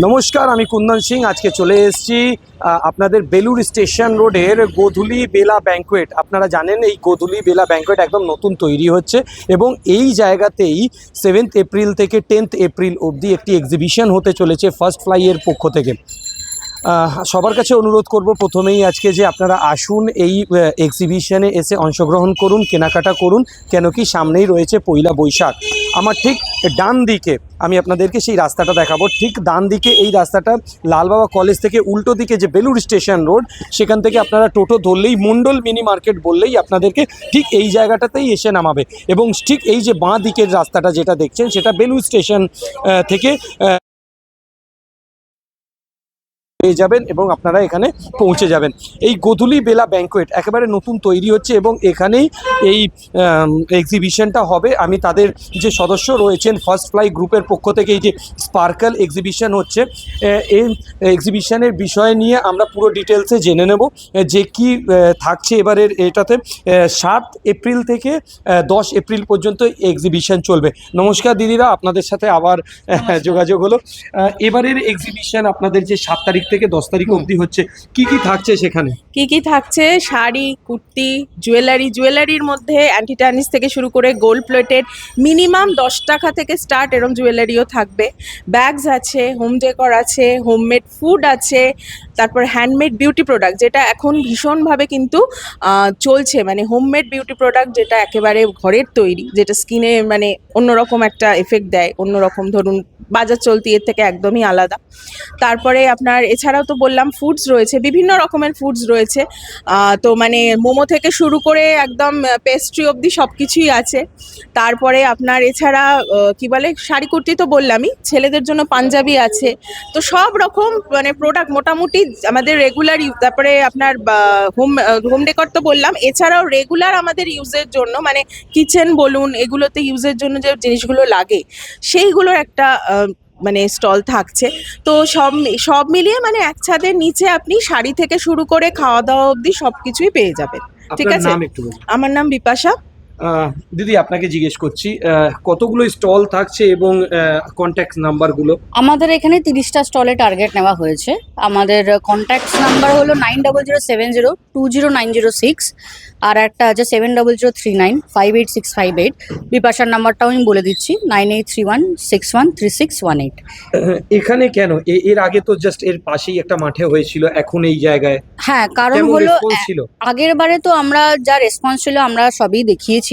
নমস্কার, আমি কুন্দন সিং। আজকে চলে এসেছি আপনাদের বেলুড় স্টেশন রোডের গোধূলি বেলা ব্যাঙ্কোয়েট। আপনারা জানেন এই গোধূলি বেলা ব্যাঙ্কোয়েট একদম নতুন তৈরি হচ্ছে এবং এই জায়গাতেই 7 এপ্রিল থেকে 10 এপ্রিল অবধি একটি এক্সিবিশন হতে চলেছে ফার্স্ট ফ্লাইয়ের পক্ষ থেকে। সবার কাছে অনুরোধ করব প্রথমেই আজকে যে আপনারা আসুন, এই এক্সিবিশনে এসে অংশগ্রহণ করুন, কেনাকাটা করুন, কেন কি সামনেই রয়েছে পয়লা বৈশাখ। আমার ঠিক ডান দিকে আমি আপনাদেরকে সেই রাস্তাটা দেখাবো। ঠিক ডান দিকে এই রাস্তাটা লালবাবা কলেজ থেকে উল্টো দিকে যে বেলুড় স্টেশন রোড, সেখান থেকে আপনারা টোটো ধরলেই মণ্ডল মিনি মার্কেট বললেই আপনাদেরকে ঠিক এই জায়গাটাতেই এসে নামাবে। এবং ঠিক এই যে বাঁ দিকের রাস্তাটা যেটা দেখছেন সেটা বেলুড় স্টেশন থেকে পেয়ে যাবেন এবং আপনারা এখানে পৌঁছে যাবেন। এই গোধূলি বেলা ব্যাঙ্কোয়েট একেবারে নতুন তৈরি হচ্ছে এবং এখানেই এই এক্সিবিশনটা হবে। আমি তাদের যে সদস্য রয়েছেন ফার্স্ট ফ্লাই গ্রুপের পক্ষ থেকে এই যে স্পার্কল এক্সিবিশন হচ্ছে, এই এক্সিবিশনের বিষয় নিয়ে আমরা পুরো ডিটেলসে জেনে নেব যে কি থাকছে এবারের এটাতে। 7 এপ্রিল থেকে 10 এপ্রিল পর্যন্ত এক্সিবিশন চলবে। নমস্কার দিদিরা, আপনাদের সাথে আবার যোগাযোগ হলো। এবারের এক্সিবিশন আপনাদের যে 7 তারিখ থেকে 10 তারিখ অবধি হচ্ছে, কি কি থাকছে সেখানে? কি থাকছে? শাড়ি, কুর্তি, জুয়েলারির মধ্যে অ্যান্টি টার্নিশ থেকে শুরু করে গোল্ড প্লেটেড মিনিমাম 10 টাকা থেকে স্টার্ট, এরকম জুয়েলারিও থাকবে। ব্যাগস আছে, হোম ডেকর আছে, হোমমেড ফুড আছে, তারপর হ্যান্ডমেড বিউটি প্রোডাক্ট যেটা এখন ভীষণভাবে কিন্তু চলছে, মানে হোমমেড বিউটি প্রোডাক্ট যেটা একেবারে ঘরের তৈরি, যেটা স্কিনে মানে অন্যরকম একটা এফেক্ট দেয়, অন্যরকম, ধরুন বাজার চলতি এর থেকে একদমই আলাদা। তারপরে আপনার এছাড়াও তো বললাম ফুডস রয়েছে, বিভিন্ন রকমের ফুডস রয়েছে। তো মানে মোমো থেকে শুরু করে একদম পেস্ট্রি অবধি সব কিছুই আছে। তারপরে আপনার এছাড়া কি বলে, শাড়ি কুর্তি তো বললামই, ছেলেদের জন্য পাঞ্জাবি আছে। তো সব রকম মানে প্রোডাক্ট মোটামুটি আমাদের রেগুলার তারপরে আপনার হোম ডেকর তো বললাম, এছাড়াও রেগুলার আমাদের ইউজের জন্য মানে কিচেন বলুন, এগুলোতে ইউজের জন্য যে জিনিসগুলো লাগে সেইগুলোর একটা মানে স্টল থাকছে। তো সব মিলিয়ে মানে এক ছাদের নিচে আপনি শাড়ি থেকে শুরু করে খাওয়া দাওয়া অবধি সবকিছুই পেয়ে যাবেন। ঠিক আছে, আমার নাম বিপাশা। দিদি, আপনাকে জিজ্ঞেস করছি কতগুলো স্টল থাকছে এবং কন্ট্যাক্ট নাম্বারগুলো? আমাদের এখানে 30টা স্টলে টার্গেট নেওয়া হয়েছে। আমাদের কন্ট্যাক্ট নাম্বার হলো 9007020906, আর একটা আছে 7003958658। বিপাশার নাম্বারটাও আমি বলে দিচ্ছি, 9831613618। এখানে কেন? এর আগে তো জাস্ট এর পাশেই একটা মাঠে হয়েছিল, এখন এই জায়গায়? হ্যাঁ, কারণ হলো আগের বারে তো আমরা যা রেসপন্স ছিল আমরা সবই দেখিয়েছি,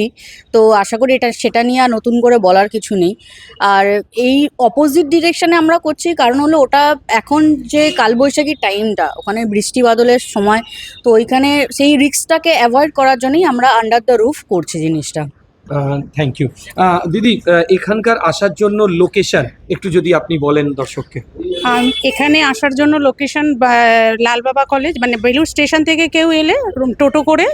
তো আশা করি সেটা নিয়ে আর নতুন করে বলার কিছু নেই। আর এই অপোজিট ডিরেকশনে আমরা করছি কারণ হলো ওটা এখন যে কালবৈশাখীর টাইমটা, ওখানে বৃষ্টি বাদলের সময়, তো ওইখানে সেই রিস্কটাকে অ্যাভয়েড করার জন্যই আমরা আন্ডার দ্য রুফ করছি জিনিসটা। Thank you. দিদি, এখানকার আসার জন্য লোকেশন একটু যদি আপনি বলেন দর্শককে। এখানে আসার জন্য লোকেশন লালবাবা কলেজ, মানে বেলুড় স্টেশন থেকে কেউ এলে টোটো করে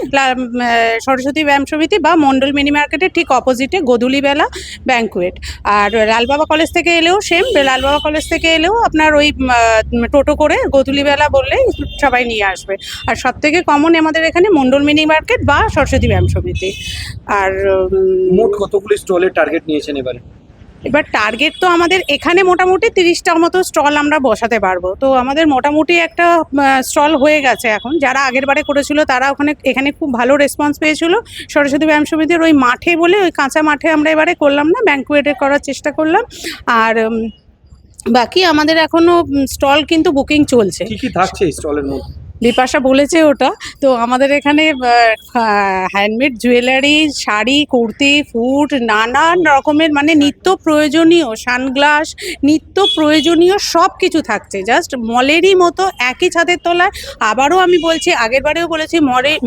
সরস্বতী ব্যায়াম সমিতি বা মণ্ডল মিনি মার্কেটের ঠিক অপোজিটে গোধূলি বেলা ব্যাঙ্কোয়েট। আর লালবাবা কলেজ থেকে এলেও সেম, লালবাবা কলেজ থেকে এলেও আপনার ওই টোটো করে গোধূলি বেলা বললেই সবাই নিয়ে আসবে। আর সব থেকে কমন আমাদের এখানে মণ্ডল মিনি মার্কেট বা সরস্বতী ব্যায়াম সমিতি। আর মোট কতগুলো স্টলের টার্গেট নিয়েছেন এবারে? এবার টার্গেট তো আমাদের এখানে মোটামুটি 30টার মতো স্টল আমরা বসাতে পারবো। তো আমাদের মোটামুটি একটা স্টল হয়ে গেছে এখন। যারা আগের বারে করেছিল তারা এখানে খুব ভালো রেসপন্স পেয়েছিল। সরস্বতী ব্যায়াম সমিতির ওই মাঠে বলে, ওই কাঁচা মাঠে আমরা এবারে করলাম না, ব্যাঙ্কোয়েটে করার চেষ্টা করলাম। আর বাকি আমাদের এখনো স্টল কিন্তু বুকিং চলছে। কি কি থাকছে এই স্টলের মধ্যে? বিপাশা বলেছে ওটা। তো আমাদের এখানে handmade jewellery, sari, kurti, food, নানান রকমের মানে নিত্য প্রয়োজনীয় সানগ্লাস, নিত্য প্রয়োজনীয় সব কিছু থাকছে। জাস্ট মলেরই মতো একই ছাদের তলায়, আবারও আমি বলছি, আগের বারেও বলেছি,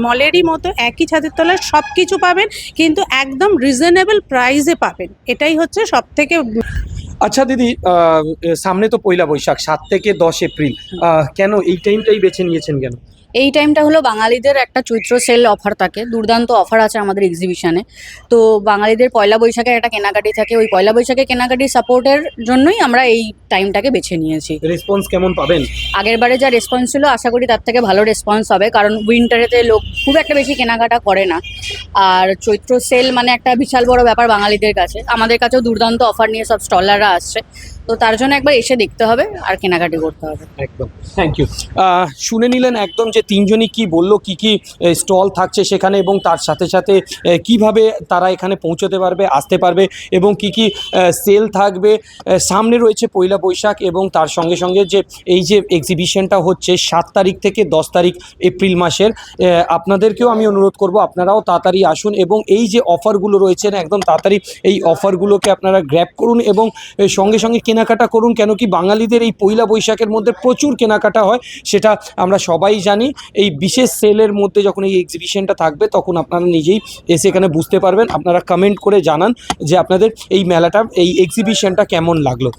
মলেরই মতো একই ছাদের তলায় সব কিছু পাবেন, কিন্তু একদম রিজনেবল প্রাইসে পাবেন। এটাই হচ্ছে সব থেকে। আচ্ছা দিদি, সামনে তো পয়লা বৈশাখ, 7 থেকে 10 এপ্রিল, কেন এই টাইমটাই বেছে নিয়েছেন কেন? এই টাইমটা হলো বাঙালিদের একটা চৈত্র সেল অফার থাকে, দুর্দান্ত অফার আছে আমাদের এক্সিবিশনে। তো বাঙালিদের পয়লা বৈশাখের একটা কেনাকাটি থাকে, ওই পয়লা বৈশাখের কেনাকাটি সাপোর্টের জন্যই আমরা এই টাইমটাকে বেছে নিয়েছি। রেসপন্স কেমন পাবেন? আগের বারে যা রেসপন্স ছিল আশা করি তার থেকে ভালো রেসপন্স হবে, কারণ উইন্টারেতে লোক খুব একটা বেশি কেনাকাটা করে না। আর চৈত্র সেল মানে একটা বিশাল বড় ব্যাপার বাঙালিদের কাছে। আমাদের কাছেও দুর্দান্ত অফার নিয়ে সব স্টলাররা আসছে। তো তার জন্য একবার এসে দেখতে হবে আর কেনাকাটি করতে হবে। একদম, থ্যাংক ইউ। শুনে নিলেন একদম যে তিনজনই কি বললো, কি কি স্টল থাকছে সেখানে, এবং তার সাথে সাথে কিভাবে তারা এখানে পৌঁছতে পারবে, আসতে পারবে, এবং কি কি সেল থাকবে। সামনে রয়েছে পয়লা বৈশাখ, এবং তার সঙ্গে সঙ্গে যে এই যে এক্সিবিশনটা হচ্ছে 7 তারিখ থেকে 10 তারিখ এপ্রিল মাসের, আপনাদেরকেও আমি অনুরোধ করব আপনারাও তাড়াতাড়ি আসুন, এবং এই যে অফারগুলো রয়েছে না, একদম তাড়াতাড়ি এই অফারগুলোকে আপনারা গ্র্যাব করুন এবং সঙ্গে সঙ্গে কেনাকাটা করুন। কেন কি বাঙালিদের এই পয়লা বৈশাখের মধ্যে প্রচুর কেনাকাটা হয়, সেটা আমরা সবাই জানি। এই বিশেষ সেলের মধ্যে যখন এই এক্সিবিশনটা থাকবে তখন আপনারা নিজেই এসে এখানে বুঝতে পারবেন। আপনারা কমেন্ট করে জানান যে আপনাদের এই মেলাটা, এই এক্সিবিশনটা কেমন লাগলো।